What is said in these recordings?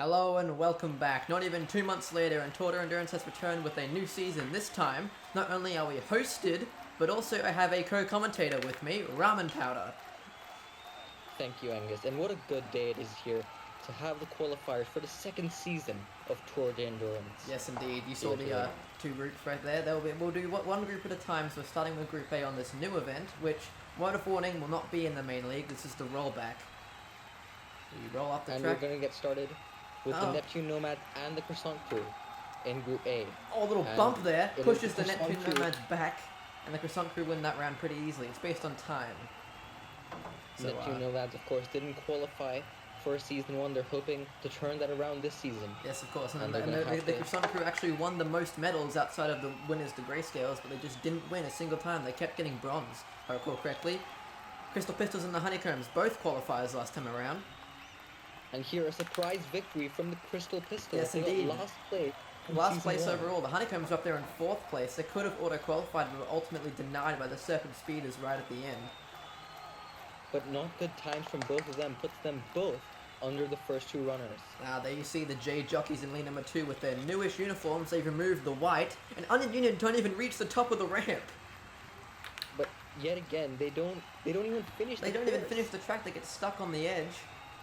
Hello and welcome back. Not even 2 months later, and Tour Endurance has returned with a new season. This time, not only are we hosted, but also I have a co-commentator with me, Ramen Powder. Thank you, Angus. And what a good day it is here to have the qualifiers for the second season of Tour de Endurance. Yes, indeed. You saw the two groups right there. We'll do one group at a time, so we're starting with Group A on this new event, which, word of warning, will not be in the main league. This is the rollback. You roll up the track. And we're going to get started with the Neptune Nomad and the Croissant Crew in Group A. Oh, a little bump there. Pushes the Neptune Nomads back, and the Croissant Crew win that round pretty easily. It's based on time. So, Neptune Nomads, of course, didn't qualify for Season 1. They're hoping to turn that around this season. Yes, of course. And the Croissant Crew actually won the most medals outside of the winners, the Grayscales, but they just didn't win a single time. They kept getting bronze, if I recall correctly. Crystal Pistols and the Honeycombs, both qualifiers last time around. And here, a surprise victory from the Crystal Pistols. Yes, indeed. Last place overall. The Honeycombs were up there in 4th place. They could have auto-qualified, but were ultimately denied by the Serpent Speeders right at the end. But not good times from both of them puts them both under the first two runners. There you see the J jockeys in lead number 2 with their newish uniforms. They've removed the white, and Onion Union don't even reach the top of the ramp. But yet again, they don't even finish. They don't even finish the track. They get stuck on the edge.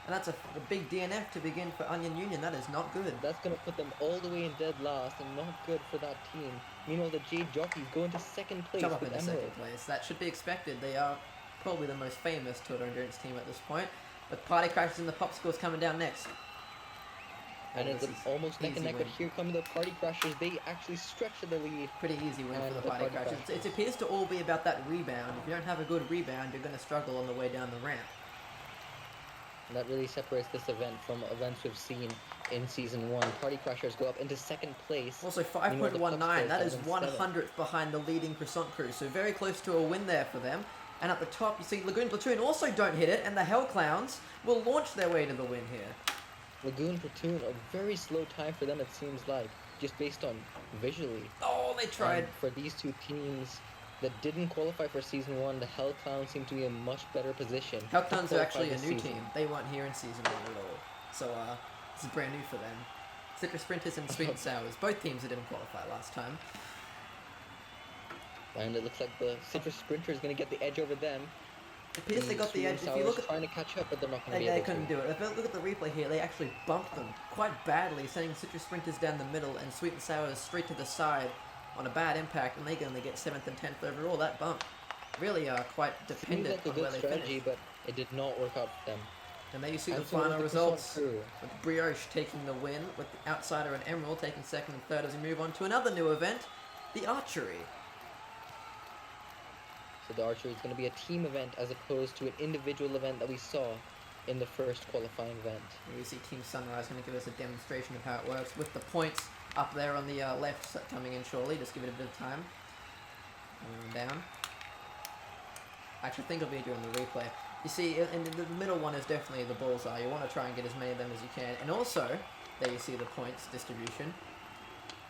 And that's a big DNF to begin for Onion Union. That is not good. That's going to put them all the way in dead last and not good for that team. Meanwhile, the J Jockeys go into second place. Jump up into second place. That should be expected. They are probably the most famous Tour Endurance team at this point. But Party Crashers and the Popsicles coming down next. And it's almost neck and neck, but here come the Party Crashers. They actually stretch the lead. Pretty easy win for the Party Crashers. It appears to all be about that rebound. If you don't have a good rebound, you're going to struggle on the way down the ramp. And that really separates this event from events we've seen in Season 1. Party Crashers go up into second place. Also 5.19, that is 100th behind the leading Croissant Crew, so very close to a win there for them. And at the top, you see Lagoon Platoon also don't hit it, and the Hell Clowns will launch their way to the win here. Lagoon Platoon, a very slow time for them, it seems like, just based on visually. Oh, they tried. And for these two teams that didn't qualify for Season 1, the Hell Clowns seem to be in a much better position. Hell Clowns are actually a new team. They weren't here in Season 1 at all. So, this is brand new for them. Citrus Sprinters and Sweet and Sours. Both teams that didn't qualify last time. And it looks like the Citrus Sprinter is going to get the edge over them. It appears they got the edge. If you look at trying to catch up, but they're not going to be able to. They couldn't do it. If you look at the replay here, they actually bumped them quite badly, sending Citrus Sprinters down the middle and Sweet and Sours straight to the side on a bad impact, and they only get 7th and 10th overall. That bump really quite dependent on where they finish. But it did not work out for them. And there you see the final results, with Brioche taking the win, with the Outsider and Emerald taking 2nd and 3rd as we move on to another new event, the Archery. So the Archery is going to be a team event as opposed to an individual event that we saw in the first qualifying event. Here we see Team Sunrise going to give us a demonstration of how it works, with the points up there on the left coming in shortly. Just give it a bit of time. Down. Actually, I think it'll be during the replay. You see, in the middle one is definitely the bullseye. You want to try and get as many of them as you can. And also, there you see the points distribution.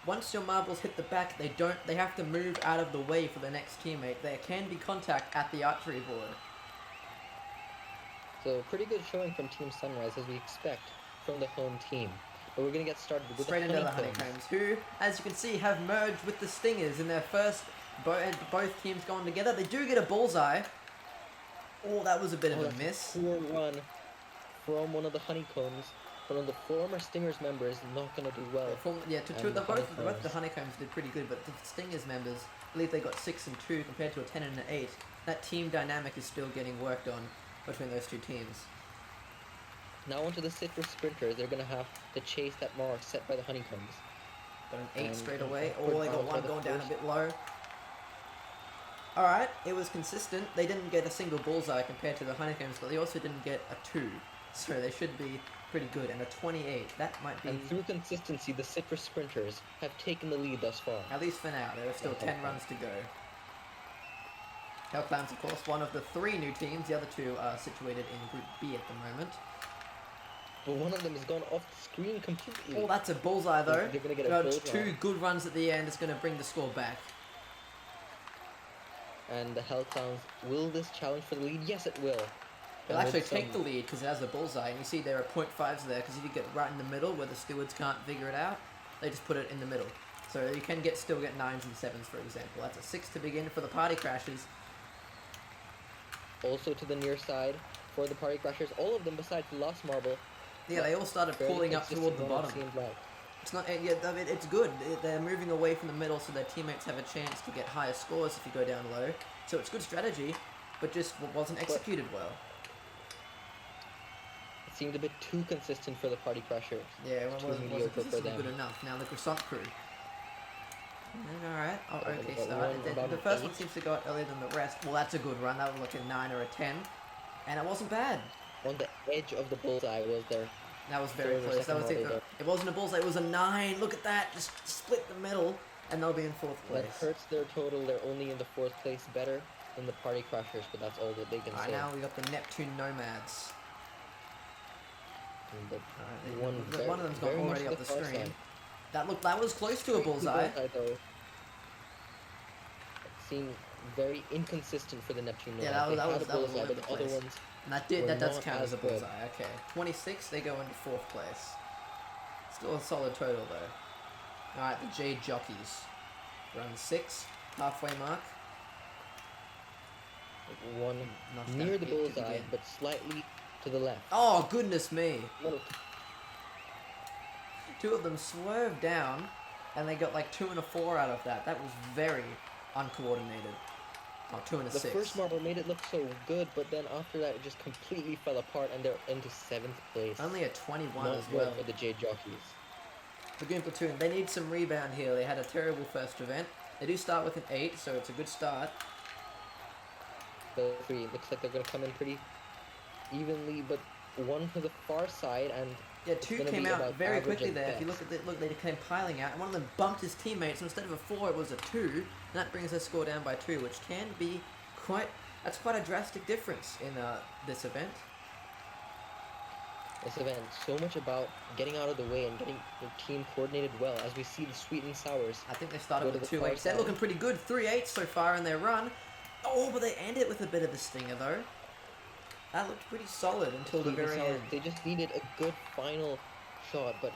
Once your marbles hit the back, they have to move out of the way for the next teammate. There can be contact at the archery board. So, pretty good showing from Team Sunrise, as we expect from the home team. But we're going to get started with straight into the Honeycombs, who, as you can see, have merged with the Stingers in their first, both teams going together. They do get a bullseye. Oh, that was a bit of a miss. Poor run from one of the Honeycombs. One of the former Stingers members not going to do well. Both the Honeycombs did pretty good, but the Stingers members, I believe they got 6 and 2 compared to a 10 and an 8. That team dynamic is still getting worked on between those two teams. Now onto the Citrus Sprinters, they're going to have to chase that mark set by the Honeycombs. Got an 8 straight away. Oh, they got one going down a bit low. Alright, it was consistent. They didn't get a single bullseye compared to the Honeycombs, but they also didn't get a 2. So they should be pretty good. And a 28, that might be... And through consistency, the Citrus Sprinters have taken the lead thus far. At least for now. There are still 10 runs to go. Hell Clowns, of course, one of the 3 new teams. The other 2 are situated in Group B at the moment. But one of them has gone off the screen completely. Oh, that's a bullseye, though. They're going to get a bullseye. 2 good runs at the end is going to bring the score back. And the Hell Clowns, will this challenge for the lead? Yes, it will. It'll And with actually take the some- lead because it has a bullseye, and you see there are .5s there because if you get right in the middle where the stewards can't figure it out, they just put it in the middle. So you can still get 9s and 7s, for example. That's a 6 to begin for the Party Crashers. Also to the near side for the Party Crashers, all of them besides the last marble. Yeah, they all started Fairly pulling up toward consistent the run, it bottom. seemed like. It's not. Yeah, I mean, it's good. They're moving away from the middle, so their teammates have a chance to get higher scores if you go down low. So it's good strategy, but just wasn't executed well. It seemed a bit too consistent for the Party Crashers. Yeah, it Too wasn't mediocre for consistently them. good enough. Now the croissant crew. Alright. Oh, About okay, one- start. about The an first one 8. seems to go out earlier than the rest. Well, that's a good run. That was like a 9 or a 10. And it wasn't bad. On the edge of the bullseye was there. That was very Third or close. That second was marble there. it wasn't a bullseye, it was a 9. Look at that. Just split the middle, and they'll be in 4th That place. hurts their total. They're only in the 4th place, better than the Party Crashers, but that's all that they can Alright, say. now we got the Neptune Nomads. But Alright, one of them's gone very much already to up the far screen. side. That was close to a bullseye. Though. It seemed very inconsistent for the Neptune. Yeah, Nomads. that They was had a all bullseye, over but the the other place. ones. And Were that does not count as as a good. bullseye. Okay, 26. They go into 4th place. Still a solid total though. All right, the Jade Jockeys, run 6, halfway mark. One Not near that the big to bullseye, begin. but slightly to the left. Oh goodness me! Little- Two of them swerved down, and they got like 2 and a 4 out of that. That was very uncoordinated. Oh, 2 and a The 6. first marble made it look so good, but then after that, it just completely fell apart, and they're into 7th place. Only a 21 Not as good well. for the Jade Jockeys. The Green Platoon, they need some rebound here. They had a terrible first event. They do start with an 8, so it's a good start. The 3, it looks like they're going to come in pretty evenly, but one to the far side, and Yeah, It's 2 gonna came be out about very average quickly at there. If you look best. at it, look, they came piling out, and one of them bumped his teammates. So instead of a 4, it was a 2, and that brings their score down by 2, which can be quite a drastic difference in this event. this event, so much about getting out of the way and getting your team coordinated well, as we see the Sweet and Sours. I think they started Go to with the 2 far 8s. They're side. looking pretty good. 3 8s so far in their run. Oh, but they ended it with a bit of a stinger though. That looked pretty solid until the Sweet and very Sours, end. they just needed a good final shot, but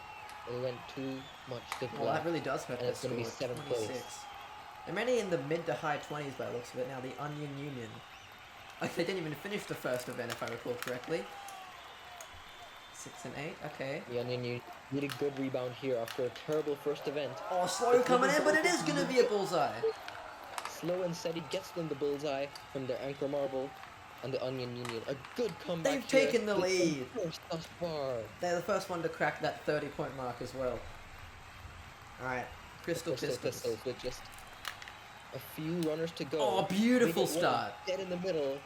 it went too much to the Well, that left. really does hurt And their it's gonna be score. 7th place. 26. They're mainly in the mid to high 20s by the looks of it now. The Onion Union. Like they didn't even finish the first event, if I recall correctly. 6 and 8. Okay. The Onion, you need a good rebound here after a terrible first event. Oh, slow coming in, but it is gonna be a bullseye. Slow and steady gets them the bullseye from their anchor marble, and the Onion Union. A good comeback. They've here. taken the They come lead. first thus far. They're the first one to crack that 30-point mark as well. Alright, Crystal Pistols. with just a few runners to go. Oh, They beautiful get one start. dead in the middle.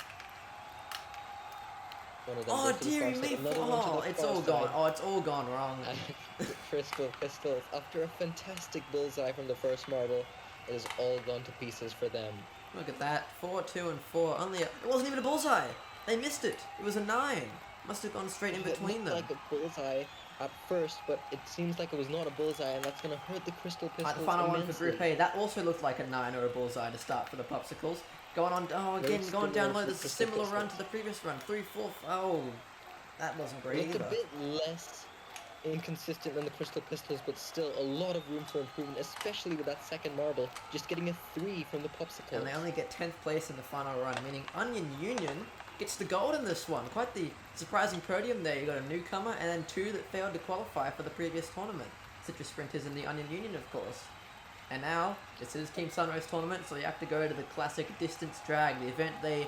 One of them Oh, goes to the dearie far me. side, another one to Oh, the it's far all side. gone. Oh, it's all gone wrong. And Crystal Pistols, after a fantastic bullseye from the first marble, it is all gone to pieces for them. Look at that. 4, 2, and 4. It wasn't even a bullseye. They missed it. It was a 9. Must have gone straight in It between looked them. like a bullseye at first, but it seems like it was not a bullseye, and that's going to hurt the Crystal Pistols The final one for immensely. Group A. That also looked like a 9 or a bullseye to start for the Popsicles. Going on. Oh, Very again, going similar down to low. the There's a Crystal similar run to Pistols. the previous run. 3, 4. Oh, that wasn't great Looked either. a bit less inconsistent than the Crystal Pistols, but still a lot of room for improvement, especially with that second marble, just getting a 3 from the Popsicles. And they only get 10th place in the final run, meaning Onion Union gets the gold in this one. Quite the surprising podium there. You got a newcomer and then 2 that failed to qualify for the previous tournament. Citrus Sprinters and the Onion Union, of course. And now, this is Team Sunrise tournament, so you have to go to the classic distance drag. The event they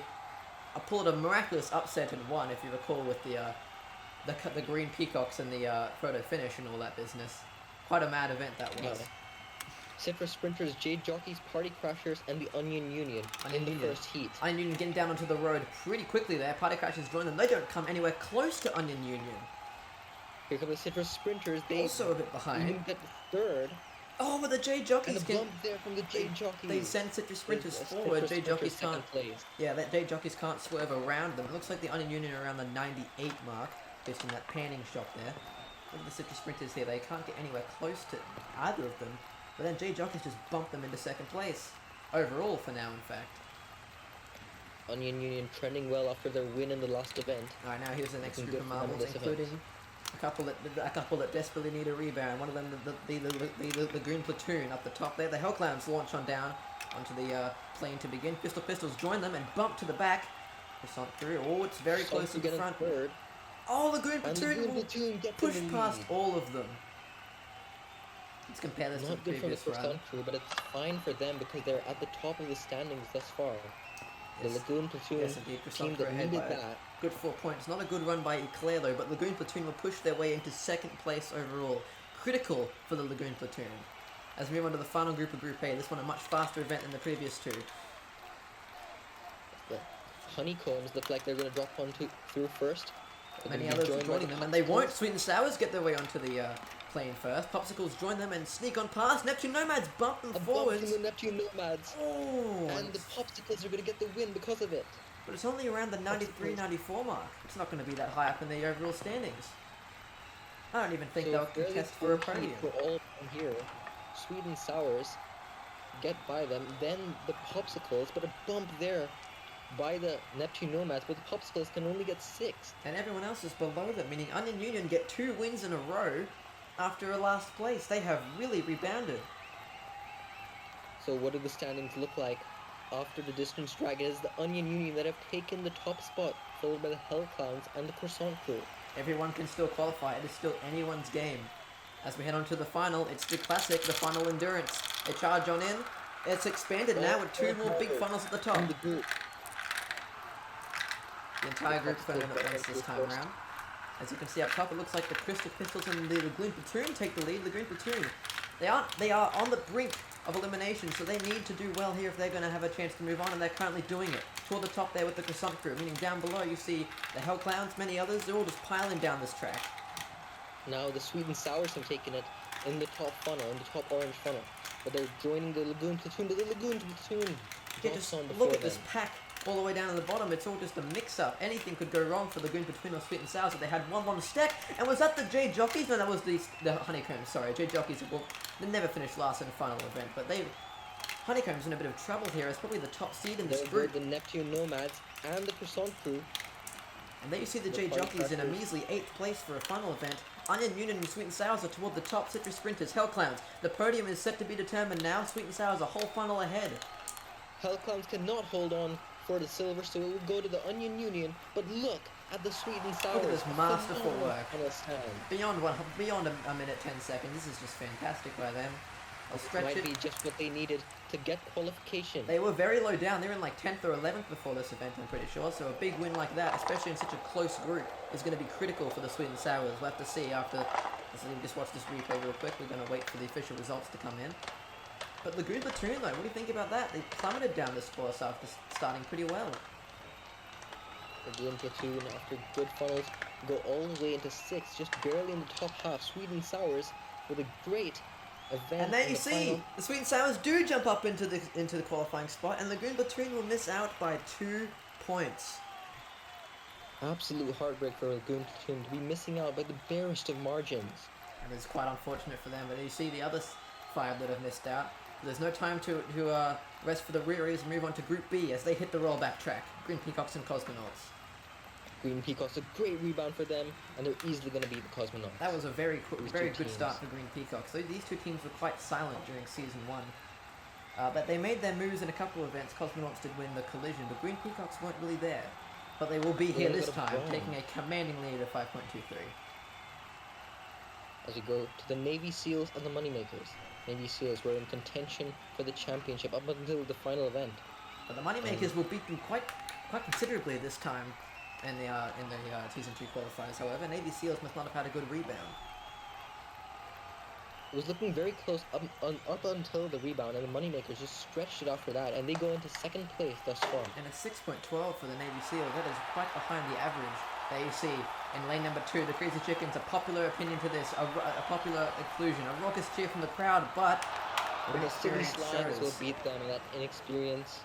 pulled a miraculous upset and won, if you recall, with the green peacocks and the photo finish and all that business. Quite a mad event that was. Yeah. Citrus Sprinters, Jade Jockeys, Party Crashers, and the Onion Union Onion in the Union. first heat. Onion Union getting down onto the road pretty quickly there. Party Crashers join them. They don't come anywhere close to Onion Union. Here come the Citrus Sprinters. They Also a bit behind. even get third, Oh, but the Jade and Jockeys a can... bump there from the Jade Jockeys. They send Citrus Sprinters Citrus forward. Jade Sprinters Jockeys second can't... place. Yeah, that Jade Jockeys can't swerve around them. It looks like the Onion Union are around the 98 mark, based on that panning shot there. Look at the Citrus Sprinters here. They can't get anywhere close to either of them. But then Jade Jockeys just bumped them into second place. Overall, for now, in fact. Onion Union trending well after their win in the last event. Alright, now here's the next Looking group of good for them in marbles, this event. including a couple that desperately need a rebound. One of them, the green platoon up the top there. The Hellclowns launch on down onto the plane to begin. Crystal Pistols join them and bump to the back. Croissant through. Oh, it's very close to the front. Third, Oh, the green and the platoon green will platoon gets push in the past lead. all of them. Let's compare this to the Not good for the previous run. Croissant crew, but it's fine for them because they're at the top of the standings thus far. The Yes. Lagoon Platoon Yes, indeed. team Croissant that are ahead needed by that. good 4 points. Not a good run by Eclair though, but Lagoon Platoon will push their way into second place overall. Critical for the Lagoon Platoon. As we move on to the final group of Group A, this one a much faster event than the previous two. The Honeycombs look like they're going to drop on through first. They're Many gonna be others are joined by joining the them, and they won't. Popsicles. Sweet and Sours get their way onto the plane first. Popsicles join them and sneak on past. Neptune Nomads bump them A bump forwards. from the Neptune Nomads. Oh, And the Popsicles are going to get the win because of it. but it's only around the 93, 94 mark. It's not going to be that high up in the overall standings. I don't even think So they'll fairly contest for a close podium. for all of them here. Sweet and Sours get by them. Then the Popsicles, but a bump there by the Neptune Nomads, but the Popsicles can only get 6th. And everyone else is below them, meaning Onion Union get 2 wins in a row after a last place. They have really rebounded. So what do the standings look like? After the Distance Dragon is the Onion Union that have taken the top spot, followed by the Hell Clowns and the Croissant crew. Everyone can still qualify. It is still anyone's game. As we head on to the final, it's the classic, the final endurance. They charge on in. It's expanded now with 2 more big funnels at the top. In the group. The entire group's going in at once this time around. As you can see up top, it looks like the Crystal Pistols and the Lagoon Platoon take the lead. Lagoon Platoon, they are on the brink of elimination, so they need to do well here if they're going to have a chance to move on, and they're currently doing it. Toward the top there with the Croissant crew, meaning down below you see the Hell Clowns, many others, they're all just piling down this track. Now the Sweet and Sours have taken it in the top funnel, in the top orange funnel. But they're joining the Lagoon Platoon, but the Lagoon Platoon Yeah, drops just on look before at this them. pack all the way down to the bottom. It's all just a mix-up. Anything could go wrong for the Lagoon Platoon or Sweet and Sours. But they had one long stack. And was that the J Jockeys? No, that was the Honeycombs. Sorry, J Jockeys. Well, they never finished last in the final event, but Honeycombs in a bit of trouble here. It's probably the top seed in this There group. were the Neptune Nomads and the Croissant crew. And there you see the The J party Jockeys in a crackers. measly 8th place for a final event. Onion Union and Sweet and Sours are toward the top. Citrus Sprinters, Hell Clowns. The podium is set to be determined now. Sweet and Sours a whole funnel ahead. Hell Clowns cannot hold on for the silver, so it will go to the Onion Union. But look at the Sweet and Sours. Look at this A masterful phenomenal work. final stand. Beyond a minute 10 seconds. This is just fantastic by them. I'll stretch Might it. be just what they needed to get qualification. They were very low down. They were in like 10th or 11th before this event, I'm pretty sure. So a big win like that, especially in such a close group, is going to be critical for the Sweet and Sours. We'll have to see after. So just watch this replay real quick. We're going to wait for the official results to come in. But Lagoon Platoon, though, what do you think about that? They plummeted down this course after starting pretty well. Lagoon Platoon, after good funnels, go all the way into 6th, just barely in the top half. Sweet and Sours with a great event. And there in you the see, final. the Sweet and Sours do jump up into the qualifying spot, and Lagoon Platoon will miss out by 2 points. Absolute heartbreak for Lagoon Platoon to be missing out by the barest of margins. And it's quite unfortunate for them, but you see the other 5 that have missed out. There's no time to rest for the rearies and move on to Group B as they hit the rollback track. Green Peacocks and Cosmonauts. Green Peacocks, a great rebound for them, and they're easily going to beat the Cosmonauts. That was a very These very two good teams. start for Green Peacocks. So these 2 teams were quite silent during Season 1. But they made their moves in a couple of events. Cosmonauts did win the collision, but Green Peacocks weren't really there. But they will be here only this got a time, bronze. taking a commanding lead of 5.23. As we go to the Navy SEALs and the Moneymakers. Navy SEALs were in contention for the championship up until the final event. But the Moneymakers will beat them quite considerably this time in the Season 2 qualifiers. However, Navy SEALs must not have had a good rebound. It was looking very close up until the rebound, and the Moneymakers just stretched it after that, and they go into 2nd place thus far. And a 6.12 for the Navy SEALs. That is quite behind the average. There you see, in lane number 2, the Crazy Chickens, a popular opinion to this, a popular inclusion, a raucous cheer from the crowd, but And the City inexperience Slimes will shows. beat them, and that inexperience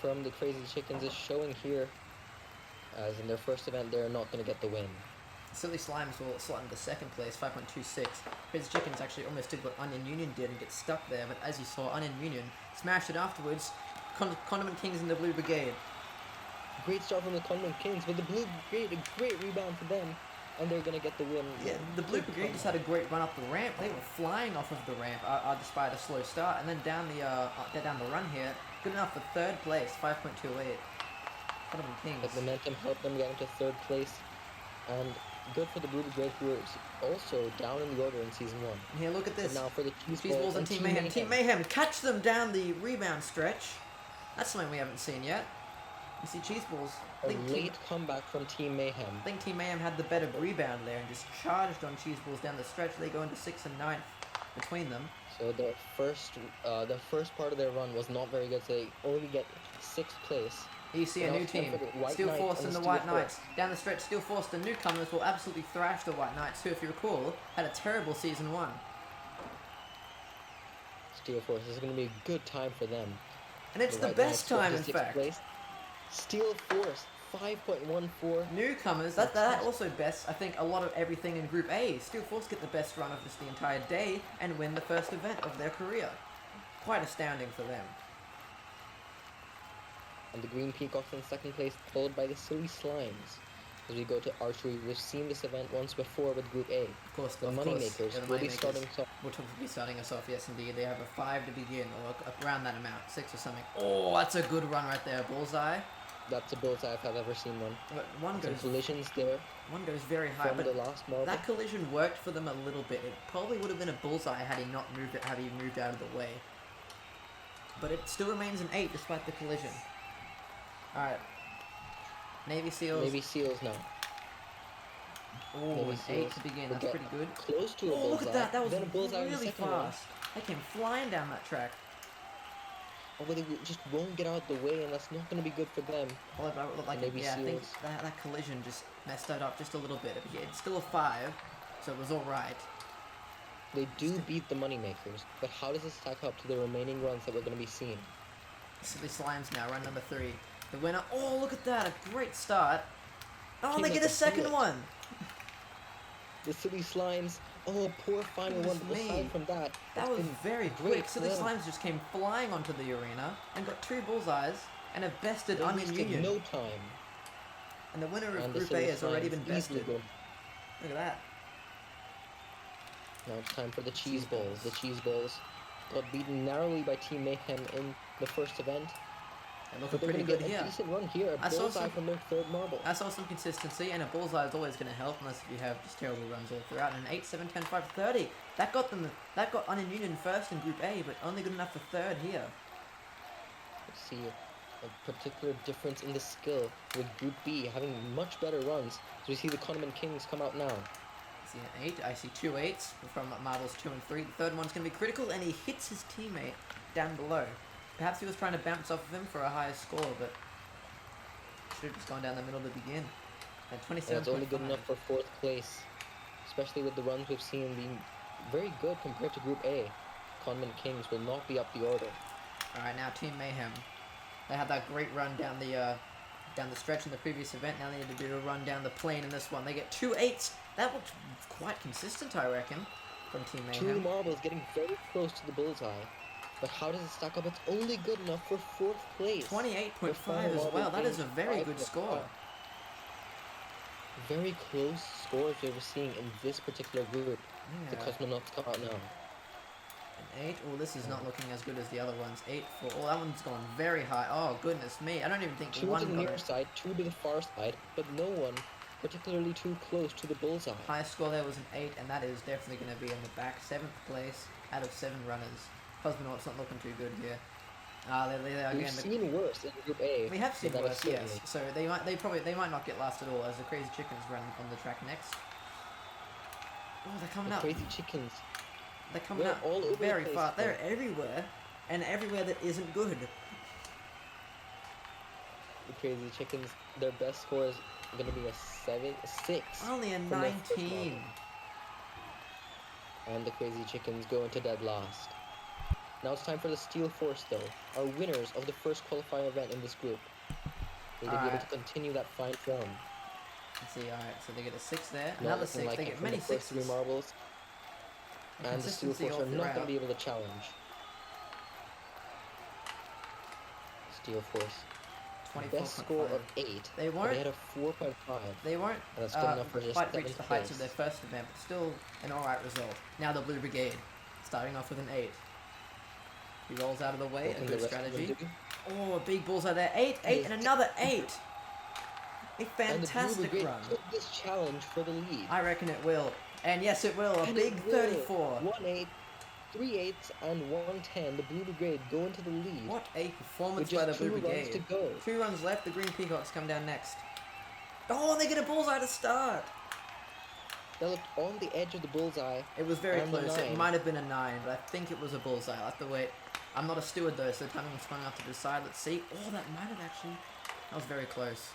from the Crazy Chickens is showing here. As in their first event, they're not going to get the win. Silly Slimes will slot into 2nd place, 5.26. Crazy Chickens actually almost did what Onion Union did and get stuck there, but as you saw, Onion Union smashed it afterwards. Condiment Kings and the Blue Brigade. Great start from the Conman Kings, but the Blue Brigade, a great rebound for them, and they're gonna get the win. Yeah, the Blue Good Brigade just had a great run up the ramp. They were flying off of the ramp despite a slow start, and then down the run here. Good enough for third place, 5.28. Conman Kings. That momentum helped them get into third place, and good for the Blue Brigade, who are also down in the order in Season 1. And here, look at this. But now for the Cheese Balls and Team Mayhem. Team Mayhem catch them down the rebound stretch. That's something we haven't seen yet. You see Cheese Balls. A late comeback from Team Mayhem. I think Team Mayhem had the better rebound there and just charged on Cheese Balls down the stretch. They go into 6th and 9th between them. So the first part of their run was not very good, so they only get 6th place. You see a new team, Steel Force and the White Knights. Down the stretch, Steel Force, the newcomers, will absolutely thrash the White Knights, who, if you recall, had a terrible Season 1. Steel Force, this is going to be a good time for them. And it's the best time, in fact. Place. Steel Force, 5.14. Newcomers, that also best, I think, a lot of everything in Group A. Steel Force get the best run of just the entire day and win the first event of their career. Quite astounding for them. And the Green Peacocks in second place, followed by the Silly Slimes. As we go to archery, we've seen this event once before with Group A. Of course, the Moneymakers will be starting us off. Will be starting us off, yes indeed. They have a 5 to begin, or around that amount, 6 or something. Oh, that's a good run right there, bullseye. That's a bullseye if I've ever seen one. But one goes, collisions there. One goes very high, from but the last marble. That collision worked for them a little bit. It probably would have been a bullseye had he not moved it, had he moved out of the way. But it still remains an 8 despite the collision. Alright. Navy Seals. Navy Seals now. Oh, an 8 to begin. That's pretty good. Close to a bullseye. Oh, look at that. That was really really fast. They came flying down that track. Oh, but they just won't get out of the way, and that's not going to be good for them. Well, it looked like Navy I think Seals. that collision just messed that up just a little bit. It's still a 5, so it was alright. They do beat the Moneymakers, but how does it stack up to the remaining runs that we're going to be seeing? Silly Slimes now, run number 3. The winner. Oh, look at that. A great start. Oh, Came they like get a a second bullet. one. The Silly Slimes. Oh, poor final one. But aside from that, That it's was been very great quick. Silly for them. Slimes just came flying onto the arena and got 2 bullseyes and have bested They Onion wasted Union. no time. And the winner of And the Group A Silly has already been Slimes easily bested. go. Look at that. Now it's time for the Cheese Balls. The Cheese Balls got beaten narrowly by Team Mayhem in the first event. They look But they're pretty going to good get a here. decent run here. A I saw bullseye some- from their third marble. I saw some consistency, and a bullseye is always going to help, unless if you have just terrible runs all throughout. And an 8, 7, 10, 5, 30. That got Onion Union first in Group A, but only good enough for third here. Let's see a particular difference in the skill with Group B having much better runs. So we see the Conman Kings come out now. I see an 8. I see 2 8s from marbles 2 and 3. The third one's going to be critical, and he hits his teammate down below. Perhaps he was trying to bounce off of him for a higher score, but should have just gone down the middle to begin. At 27.5. That's only good enough for fourth place, especially with the runs we've seen being very good compared to Group A. Conman Kings will not be up the order. Alright, now Team Mayhem. They had that great run down the stretch in the previous event. Now they need to do a run down the plane in this one. They get 2 8s. That looked quite consistent, I reckon, from Team Mayhem. 2 marbles getting very close to the bullseye. But how does it stack up? It's only good enough for fourth place. 28.5 as well. That is a very good score. Very close scores we were seeing in this particular group. The Yeah. Cosmonauts come out now. An 8. Oh, this is not looking as good as the other ones. 8 for. Oh, that one's gone very high. Oh, goodness me. I don't even think 2 to the one near got it. side, 2 to the far side, but no one particularly too close to the bullseye. Highest score there was an 8, and that is definitely going to be in the back. 7th place out of 7 runners. Cosmonauts not looking too good here. We've Again, seen worse in Group A. we have seen but that worse, is yes. certainly- So they might not get last at all as the Crazy Chickens run on the track next. Oh, they're coming The up. Crazy Chickens. They're coming They're up all over the very place, fast. though. They're everywhere, and everywhere that isn't good. The Crazy Chickens, their best score is going to be a 6. Only a from their first 19. model. And the Crazy Chickens go into dead last. Now it's time for the Steel Force, though, our winners of the first qualifier event in this group. Will they be able Alright. to continue that fine form? Let's see. All right, so they get a 6 there, Not another looking 6. like They it get from many the first 3 6s. marbles. And the Steel Consistency Force all are not going to throughout. be able to challenge. Steel Force. best score 24.5. of 8. They but won't. They had a 4.5. They won't And that's good enough for just quite reach 7th the heights of place. their first event, but still an alright result. Now the Blue Brigade, starting off with an 8. He rolls out of the way, What a can good the rest of them strategy. do? Oh, a big bullseye there. 8, 8, and another 8! A And the Blue fantastic Brigade run. took this challenge for the lead. I reckon it will. And yes, it will. A And big it will. 34. 1-8, 3-8s, and 1-10. The Blue Brigade go into the lead. What a performance With by just the Blue 2 runs to Brigade. go. 2 runs left. The Green Peacocks come down next. Oh, and they get a bullseye to start. They looked on the edge of the bullseye. It was very And the close. It 9. might have been a 9, but I think it was a bullseye. I'll have to wait. I'm not a steward though, so the timing was fun enough to decide. Let's see. Oh, that might have actually. That was very close.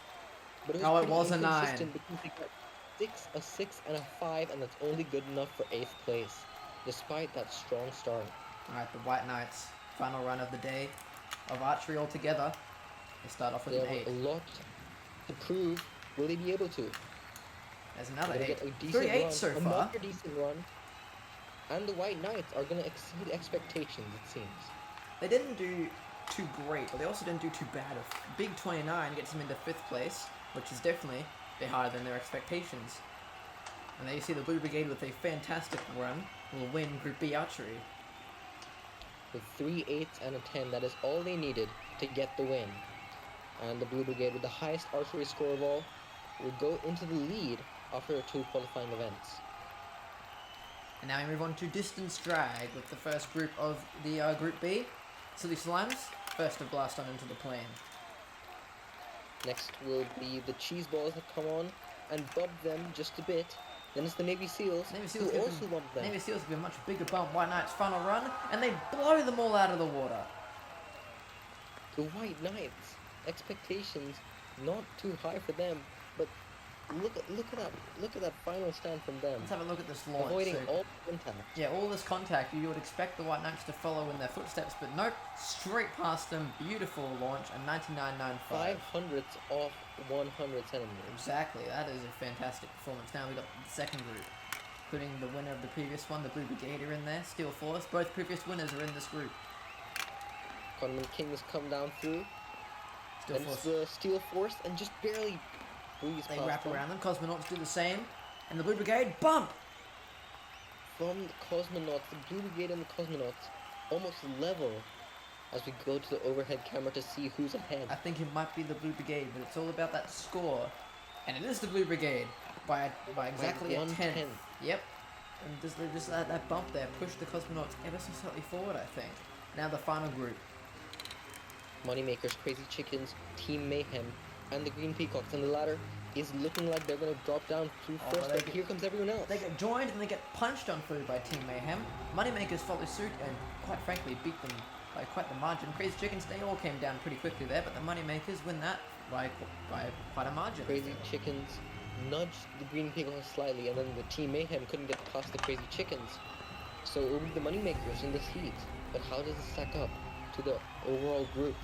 But it Oh, it pretty was a 9. inconsistent because they got 6, a 6, and a 5, and that's only good enough for 8th place, despite that strong start. Alright, the White Knights, final run of the day of archery altogether. They start off with They an have 8. a lot to prove. Will they be able to? There's another They're 8. gonna get a 3 decent 8 run, so far. another decent run. And the White Knights are going to exceed expectations, it seems. They didn't do too great, but they also didn't do too bad. A big 29 gets them into 5th place, which is definitely a bit higher than their expectations. And there you see the Blue Brigade with a fantastic run will win Group B archery. With 3 8s and a 10, that is all they needed to get the win. And the Blue Brigade, with the highest archery score of all, will go into the lead after 2 qualifying events. And now we move on to distance drag with the first group of the Group B. Silly Slimes, first to blast on into the plane. Next will be the cheese balls that come on and bump them just a bit. Then it's the Navy Seals, Navy Seals who give also them- bump them. Navy Seals give a much bigger bump. White Knights final run, and they blow them all out of the water. The White Knights, expectations not too high for them, but look at that final stand from them. Let's have a look at this launch. Avoiding So- all contact. Yeah, all this contact, you would expect the White Knights to follow in their footsteps, but nope, straight past them. Beautiful launch, a 99.95. 500ths off 100 centimeters. Exactly, that is a fantastic performance. Now we got the second group, including the winner of the previous one, the Blue Brigade are in there, Steel Force. Both previous winners are in this group. Condiment Kings come down through. Steel And it's Force, the Steel Force and just barely breeze they past wrap them. around them. Cosmonauts do the same, and the Blue Brigade bump. From the Cosmonauts, the Blue Brigade and the Cosmonauts almost level as we go to the overhead camera to see who's ahead. I think it might be the Blue Brigade, but it's all about that score, and it is the Blue Brigade by exactly a 1/10. tenth. Yep. And just that bump there pushed the Cosmonauts ever so slightly forward, I think. Now the final group. Moneymakers, Crazy Chickens, Team Mayhem, and the Green Peacocks, and the latter is looking like they're going to drop down through Oh, first, they but get- here comes everyone else. They get joined and they get punched on food by Team Mayhem. Moneymakers follow suit and, quite frankly, beat them by quite the margin. Crazy Chickens, they all came down pretty quickly there, but the Moneymakers win that by quite a margin. Crazy Chickens nudged the Green Peacocks slightly, and then the Team Mayhem couldn't get past the Crazy Chickens. So it will be the Moneymakers in this heat. But how does it stack up to the overall group?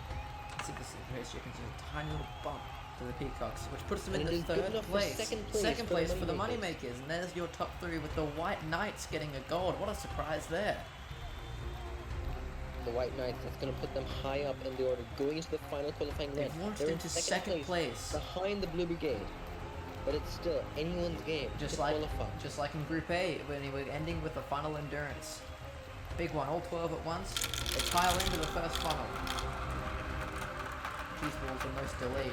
See, this is Crazy Chickens, a tiny little bump to the Peacocks, which puts them And in it the is good third enough for place. second place Second for the place for the Moneymakers. Moneymakers, and there's your top 3 with the White Knights getting a gold. What a surprise there. The White Knights, that's going to put them high up in the order, going into the final qualifying They've run. launched They're in into second place. behind the Blue Brigade. But it's still anyone's game Just to like in Group A, when we're ending with the final endurance. Big one, all 12 at once. They pile into the first funnel. Cheese balls are most delayed.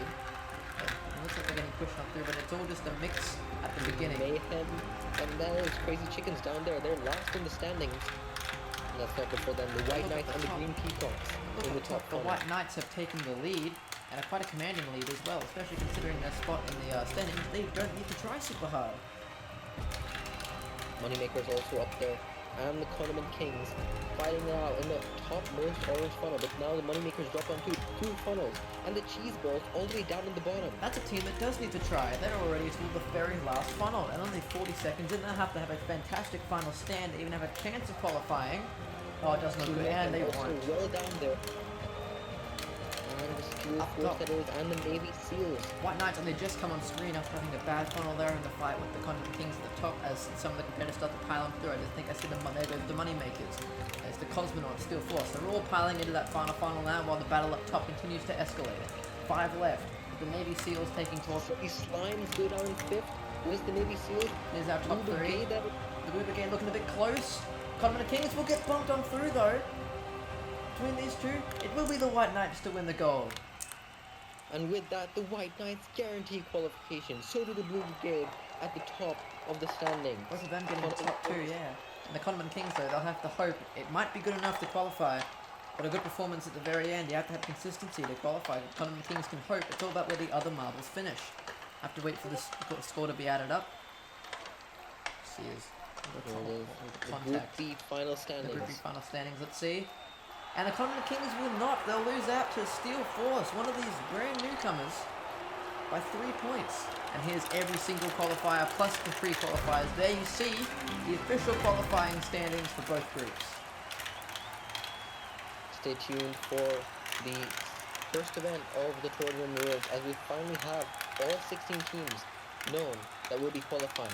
It looks like they're getting pushed on through, but it's all just a mix at the beginning. Mayhem, and that is Crazy Chickens down there. They're last in the standings. And that's not good for them. The White Look at Knights the and the top. Green Peacocks Look in at the the top top, the corner. White Knights have taken the lead, and are quite a commanding lead as well, especially considering their spot in the standings. They don't need to try super hard. Moneymakers also up there. And the Condiment Kings fighting it out in the topmost orange funnel. But now the Moneymakers drop onto 2 funnels. And the Cheese Balls all the way down in the bottom. That's a team that does need to try. They're already to the very last funnel, and only 40 seconds in. They'll have to have a fantastic final stand to even have a chance of qualifying. Oh, it does not good, and they also won't. well down there. And the Steel Up Force top. that is, and the Navy Seals. White Knights only just come on screen after having a bad funnel there in the fight with the Condiment Kings at the top as some of the competitors start to pile them through. I just think I see there goes the Moneymakers. As the Cosmonauts, Steel Force. They're all piling into that final now while the battle up top continues to escalate. 5 left. The Navy SEALs taking fourth. So these slimes go down in 5th. Where's the Navy SEAls? There's our top Blue 3. Brigade that The Blue Brigade looking a bit close. Conman Kings will get bumped on through though. Between these two, it will be the White Knights to win the gold. And with that, the White Knights guarantee qualification. So do the Blue Brigade at the top of the standings. Both of them getting the top 2, yeah. And the Conman Kings though, they'll have to hope. It might be good enough to qualify, but a good performance at the very end. You have to have consistency to qualify. Conman Kings can hope. It's all about where the other marbles finish. Have to wait for this score to be added up. See is the Group B final standings. The Group B final standings, let's see. And the Conman Kings will not. They'll lose out to Steel Force, one of these brand newcomers, by 3 points. And here's every single qualifier plus the pre-qualifiers. There you see the official qualifying standings for both groups. Stay tuned for the first event of the Tournament Worlds as we finally have all 16 teams known that will be qualifying.